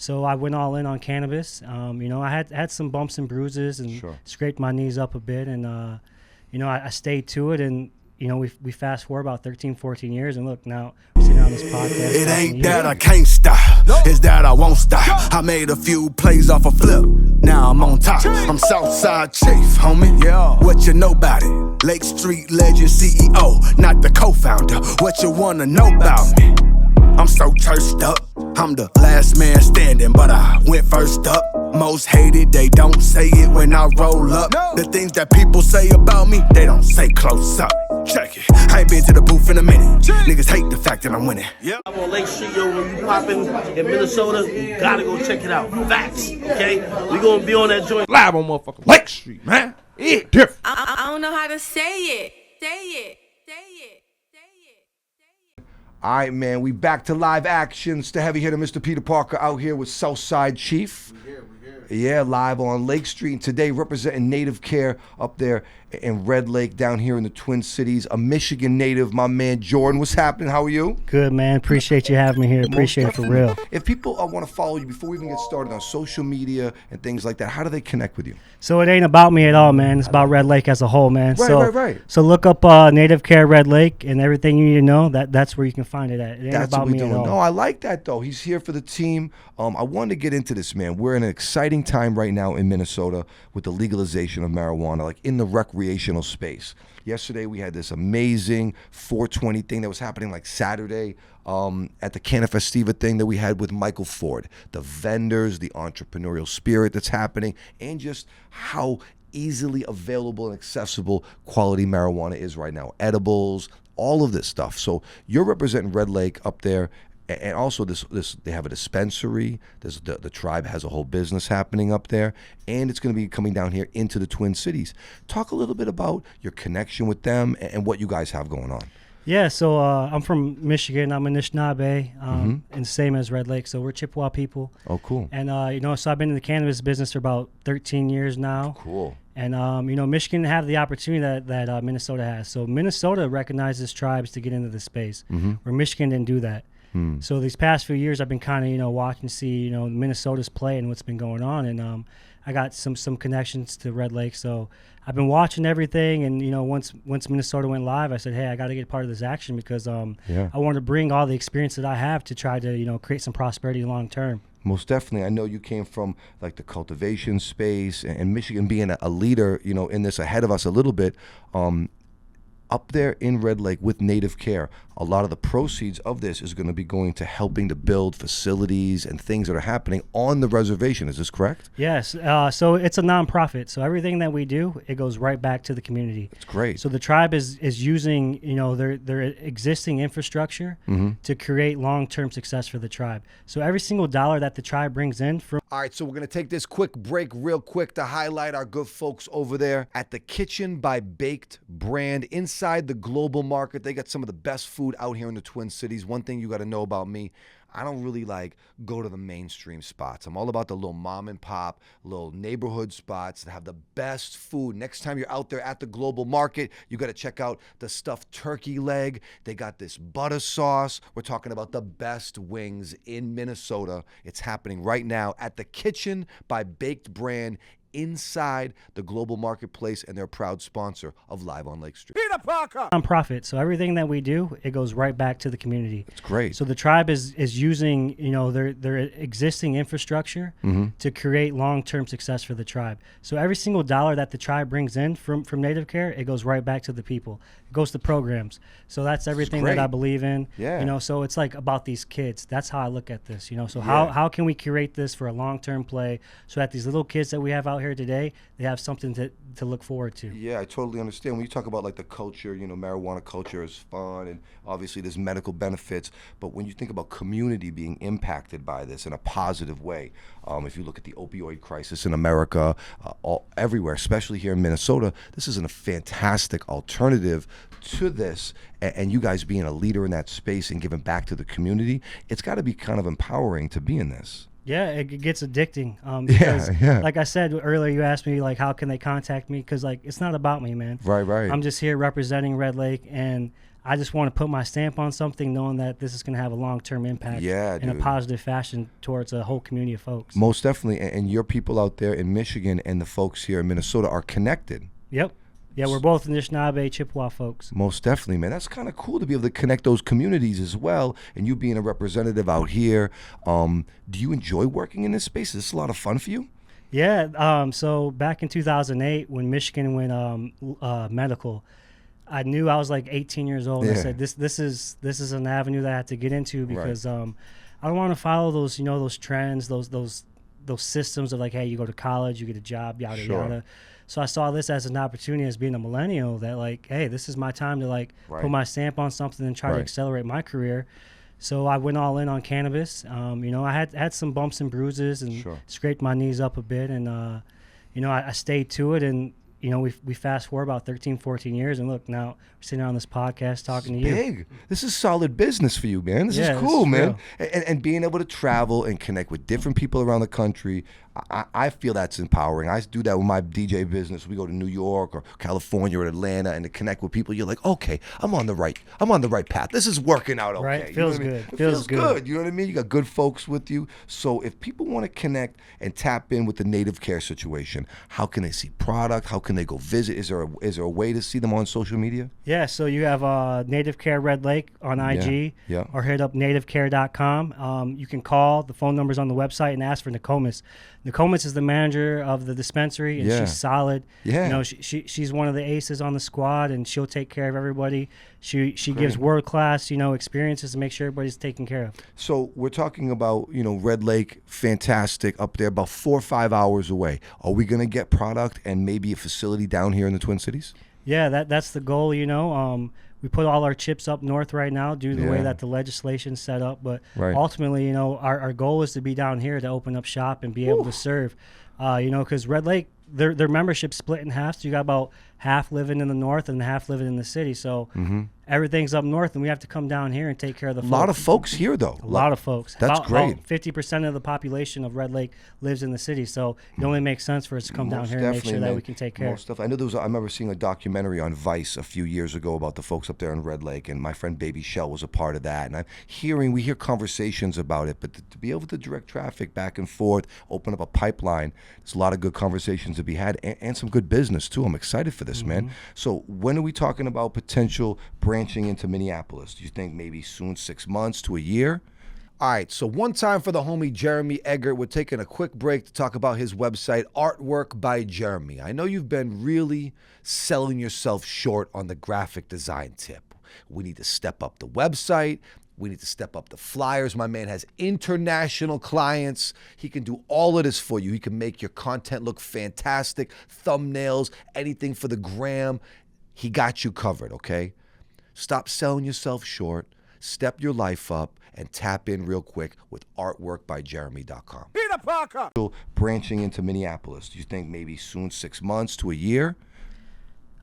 So I went all in on cannabis. I had some bumps and bruises and scraped my knees up a bit, and I stayed to it, and we fast forward about 13, 14 years, and look, now we're sitting on this podcast. It ain't that I can't stop, it's that I won't stop. I made a few plays off a flip, now I'm on top. I'm Southside Chief, homie. Yeah. What you know about it? Lake Street legend CEO, not the co-founder. What you wanna know about me? I'm so cursed up. I'm the last man standing, but I went first up. Most hated, they don't say it when I roll up. The things that people say about me, they don't say close up. Check it, I ain't been to the booth in a minute. Niggas hate the fact that I'm winning. Yep. I'm on Lake Street, yo. When you poppin' in Minnesota, you gotta go check it out. Facts, okay? We gonna be on that joint. Live on motherfucking Lake Street, man. It's different. I don't know how to say it. Say it. Say it. All right, man, we back to live action. It's the heavy hitter, Mr. Peter Parker, out here with Southside Chief. We here. Yeah, live on Lake Street. And today, representing Native Care up there in Red Lake, down here in the Twin Cities. A Michigan native, my man Jordan. What's happening? How are you? Good, man. Appreciate you having me here. Appreciate it for real. If people want to follow you, before we even get started on social media and things like that, how do they connect with you? So it ain't about me at all, man. It's about Red Lake as a whole, man. Right. So look up Native Care Red Lake, and everything you need to know, that's where you can find it at. It ain't That's about what we me doing. at all. No, I like that, though. He's here for the team. I wanted to get into this, man. We're in an exciting time right now in Minnesota with the legalization of marijuana, like in the recreational space. Yesterday, we had this amazing 420 thing that was happening like Saturday at the Canna Festiva thing that we had with Michael Ford. The vendors, the entrepreneurial spirit that's happening, and just how easily available and accessible quality marijuana is right now. Edibles, all of this stuff. So you're representing Red Lake up there. And also, this they have a dispensary. The tribe has a whole business happening up there, and it's going to be coming down here into the Twin Cities. Talk a little bit about your connection with them and what you guys have going on. Yeah, so I'm from Michigan. I'm Anishinaabe, and same as Red Lake. So we're Chippewa people. Oh, cool. And so I've been in the cannabis business for about 13 years now. Cool. And Michigan have the opportunity that Minnesota has. So Minnesota recognizes tribes to get into the space, where Michigan didn't do that. So these past few years, I've been kind of watching, see Minnesota's play and what's been going on, and I got some connections to Red Lake. So I've been watching everything, and once Minnesota went live, I said, hey, I got to get part of this action because I want to bring all the experience that I have to try to create some prosperity long term. Most definitely. I know you came from like the cultivation space, and Michigan being a leader, in this ahead of us a little bit. Up there in Red Lake with Native Care, a lot of the proceeds of this is going to be going to helping to build facilities and things that are happening on the reservation. Is this correct? Yes. So it's a nonprofit. So everything that we do, it goes right back to the community. It's great. So the tribe is using their existing infrastructure to create long-term success for the tribe. So every single dollar that the tribe brings in from. All right, so we're going to take this quick break real quick to highlight our good folks over there at the Kitchen by Baked brand inside the global market. They got some of the best food out here in the Twin Cities. One thing you got to know about me, I don't really go to the mainstream spots. I'm all about the little mom and pop, little neighborhood spots that have the best food. Next time you're out there at the global market, you got to check out the stuffed turkey leg. They got this butter sauce. We're talking about the best wings in Minnesota. It's happening right now at the Kitchen by Baked brand inside the global marketplace, and they're a proud sponsor of Live on Lake Street. Peter Parker! Nonprofit. So everything that we do, it goes right back to the community. That's great. So the tribe is using their existing infrastructure to create long-term success for the tribe. So every single dollar that the tribe brings in from Native Care, it goes right back to the people. It goes to programs. So that's everything that I believe in. Yeah. So it's like about these kids. That's how I look at this. So how can we curate this for a long-term play so that these little kids that we have out here today, they have something to look forward to. Yeah, I totally understand. When you talk about like the culture, marijuana culture is fun, and obviously there's medical benefits, but when you think about community being impacted by this in a positive way, if you look at the opioid crisis in America, everywhere, especially here in Minnesota, this is a fantastic alternative to this, and you guys being a leader in that space and giving back to the community, it's got to be kind of empowering to be in this. Yeah, it gets addicting. Because, like I said earlier, you asked me how can they contact me? Because it's not about me, man. Right. I'm just here representing Red Lake, and I just want to put my stamp on something, knowing that this is going to have a long-term impact in a positive fashion towards a whole community of folks. Most definitely. And your people out there in Michigan and the folks here in Minnesota are connected. Yep. Yeah, we're both Anishinaabe, Chippewa folks. Most definitely, man. That's kind of cool to be able to connect those communities as well. And you being a representative out here, do you enjoy working in this space? Is this a lot of fun for you? Yeah. So back in 2008, when Michigan went medical, I knew I was like 18 years old. Yeah. I said, this is an avenue that I have to get into because I don't want to follow those those trends, those systems of like, hey, you go to college, you get a job, yada yada. So I saw this as an opportunity as being a millennial that like, hey, this is my time to like put my stamp on something and try to accelerate my career. So I went all in on cannabis. I had some bumps and bruises and scraped my knees up a bit, and I stayed to it. And we fast forward about 13, 14 years, and look, now we're sitting on this podcast talking to you. Big. This is solid business for you, man. This is cool, man. And being able to travel and connect with different people around the country, I feel that's empowering. I do that with my DJ business. We go to New York or California or Atlanta, and to connect with people, you're like, okay, I'm on the right path. This is working out okay. Right, feels good. It feels good. You know what I mean? You got good folks with you. So if people want to connect and tap in with the Native Care situation, how can they see product? How can they go visit? Is there a way to see them on social media? Yeah, so you have Native Care Red Lake on IG, or hit up nativecare.com. You can call. The phone number's on the website and ask for Nokomis. Nokomis is the manager of the dispensary, and she's solid. Yeah. She's one of the aces on the squad, and she'll take care of everybody. She gives world-class, experiences to make sure everybody's taken care of. So we're talking about, Red Lake, fantastic, up there, about 4 or 5 hours away. Are we going to get product and maybe a facility down here in the Twin Cities? Yeah, that's the goal, We put all our chips up north right now due to the way that the legislation's set up. But ultimately, our goal is to be down here to open up shop and be able to serve. Because Red Lake, their membership's split in half. So you got about half living in the north and half living in the city. So everything's up north, and we have to come down here and take care of the folks. A lot of folks here, though. A lot of folks. That's great. About 50% of the population of Red Lake lives in the city. So it only makes sense for us to come down here and make sure that we can take care. I know I remember seeing a documentary on Vice a few years ago about the folks up there in Red Lake, and my friend Baby Shell was a part of that. And we hear conversations about it, but to be able to direct traffic back and forth, open up a pipeline, there's a lot of good conversations to be had and some good business, too. I'm excited for this, man. So when are we talking about potential branching into Minneapolis? Do you think maybe soon, 6 months to a year? All right, so one time for the homie Jeremy Eggert. We're taking a quick break to talk about his website, Artwork by Jeremy. I know you've been really selling yourself short on the graphic design tip. We need to step up the website. We need to step up the flyers. My man has international clients. He can do all of this for you. He can make your content look fantastic, thumbnails, anything for the gram. He got you covered, okay? Stop selling yourself short. Step your life up and tap in real quick with artworkbyjeremy.com. Peter Parker! Branching into Minneapolis. Do you think maybe soon, 6 months to a year?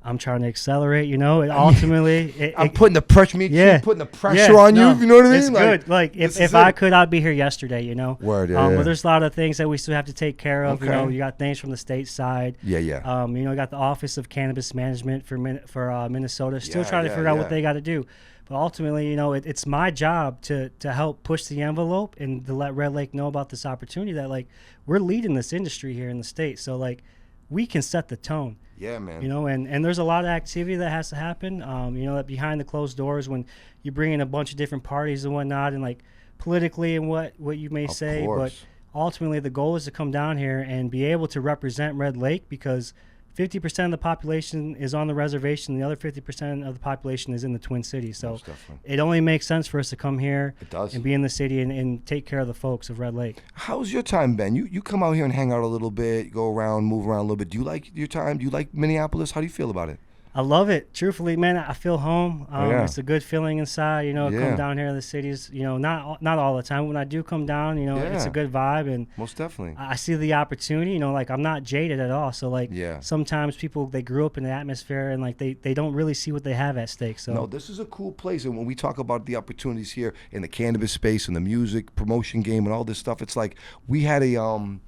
I'm trying to accelerate, ultimately. I'm putting the pressure, putting the pressure on you, you know what I mean? It's good. Like, if I could, I'd be here yesterday, Word, But there's a lot of things that we still have to take care of. Okay. You got things from the state side. Yeah. You got the Office of Cannabis Management for Minnesota. Still trying to figure out what they got to do. But ultimately, it's my job to help push the envelope and to let Red Lake know about this opportunity that, like, we're leading this industry here in the state. So, like, we can set the tone. Yeah, man. And there's a lot of activity that has to happen. That behind the closed doors when you bring in a bunch of different parties and whatnot, and like politically and what you may say. But ultimately, the goal is to come down here and be able to represent Red Lake because 50% of the population is on the reservation. The other 50% of the population is in the Twin Cities. So it only makes sense for us to come here and be in the city and take care of the folks of Red Lake. How's your time been? You come out here and hang out a little bit, go around, move around a little bit. Do you like your time? Do you like Minneapolis? How do you feel about it? I love it. Truthfully, man, I feel home. It's a good feeling inside, come down here to the cities, not all the time. When I do come down, it's a good vibe. And most definitely, I see the opportunity, like I'm not jaded at all. So like sometimes people, they grew up in the atmosphere and like they don't really see what they have at stake. So no, this is a cool place. And when we talk about the opportunities here in the cannabis space and the music promotion game and all this stuff, it's like we had a,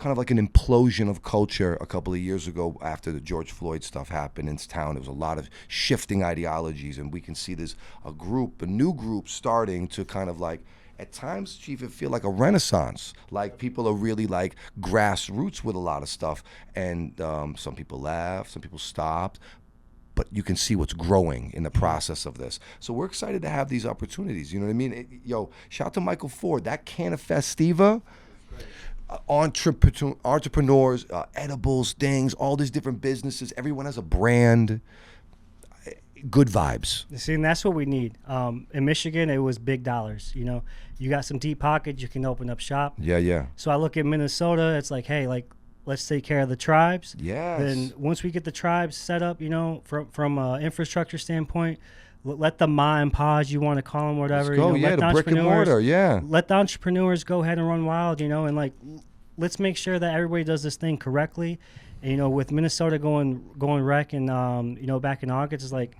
kind of like an implosion of culture a couple of years ago after the George Floyd stuff happened in town. There was a lot of shifting ideologies, and we can see there's a new group starting to kind of like, at times, Chief, it feel like a renaissance. Like people are really like grassroots with a lot of stuff, and some people laughed, some people stopped, but you can see what's growing in the process of this. So we're excited to have these opportunities. You know what I mean? Shout out to Michael Ford. That Can of Festiva, entrepreneurs, edibles, things, all these different businesses. Everyone has a brand. Good vibes. See, and that's what we need. In Michigan, it was big dollars. You know, you got some deep pockets, you can open up shop. Yeah. So I look at Minnesota. It's like, hey, like, let's take care of the tribes. Yes. Then once we get the tribes set up, you know, from an infrastructure standpoint, let the ma and pa's, you want to call them, whatever. Let's go. You know, The brick and mortar. Yeah. Let the entrepreneurs go ahead and run wild. You know, and like, let's make sure that everybody does this thing correctly. And, you know, with Minnesota going rec and you know, back in August, it's like,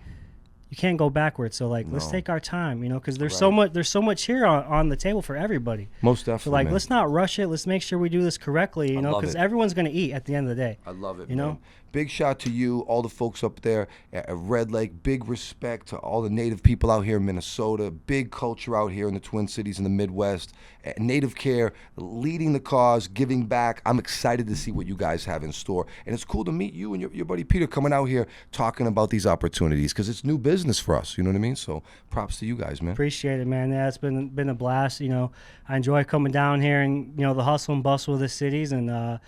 you can't go backwards. So like, let's take our time, you know, because there's so much here on the table for everybody. Most definitely. So like, man. let's not rush it. Let's make sure we do this correctly, you know, because everyone's gonna eat at the end of the day. I love it. You know. Big shout to you, all the folks up there at Red Lake. Big respect to all the Native people out here in Minnesota. Big culture out here in the Twin Cities in the Midwest. Native Care, leading the cause, giving back. I'm excited to see what you guys have in store. And it's cool to meet you and your buddy Peter coming out here talking about these opportunities, because it's new business for us. You know what I mean? So props to you guys, man. Appreciate it, man. Yeah, it's been a blast. You know, I enjoy coming down here and, you know, the hustle and bustle of the cities. And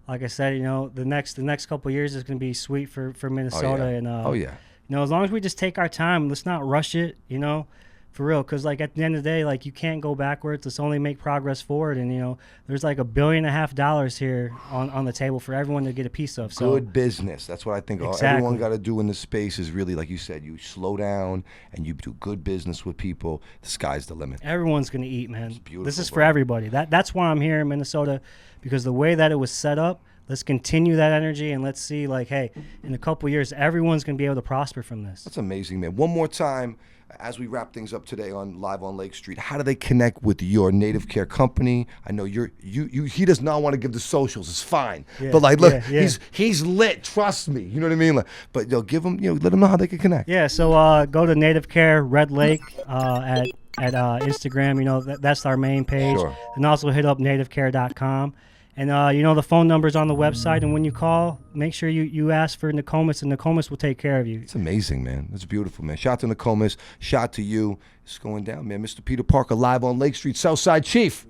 like I said, you know, the next couple of years is going to be sweet for Minnesota. And you know, as long as we just take our time, let's not rush it, you know, for real. Because like at the end of the day, like, you can't go backwards. Let's only make progress forward. And, you know, there's like $1.5 billion here on the table for everyone to get a piece of. So good business. That's what I think everyone got to do in this space is really, like you said, you slow down and you do good business with people. The sky's the limit. Everyone's going to eat, man. It's beautiful, this is for everybody. That's why I'm here in Minnesota, because the way that it was set up, let's continue that energy, and let's see, like, hey, in a couple of years, everyone's going to be able to prosper from this. That's amazing, man. One more time, as we wrap things up today on Live on Lake Street, how do they connect with your Native Care company? I know he does not want to give the socials. It's fine. Yeah, but, like, look, yeah. he's lit. Trust me. You know what I mean? Like, but give him, let them know how they can connect. Yeah, so go to Native Care Red Lake at Instagram. You know, that's our main page. Sure. And also hit up nativecare.com. And, you know, the phone number's on the website. And when you call, make sure you ask for Nokomis, and Nokomis will take care of you. It's amazing, man. That's beautiful, man. Shout out to Nokomis. Shout out to you. It's going down, man. Mr. Peter Parker, live on Lake Street, Southside Chief.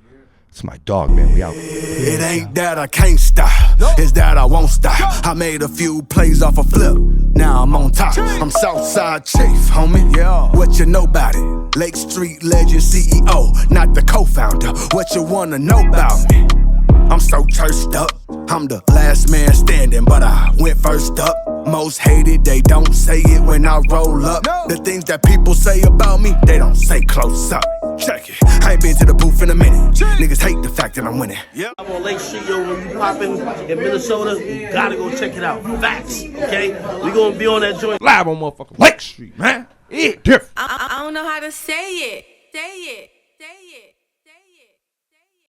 It's my dog, man. We out. It ain't that I can't stop, it's that I won't stop. I made a few plays off a flip, now I'm on top. I'm Southside Chief, homie. Yeah. What you know about it? Lake Street legend CEO, not the co-founder. What you wanna know about me? I'm so churched up. I'm the last man standing, but I went first up. Most hated, they don't say it when I roll up. The things that people say about me, they don't say close up. Check it. I ain't been to the booth in a minute. Niggas hate the fact that I'm winning. I'm on Lake Street, yo. When you poppin' in Minnesota, you gotta go check it out. Facts, okay? We gonna be on that joint live on motherfucking Lake Street, man. It's different. I don't know how to say it. Say it.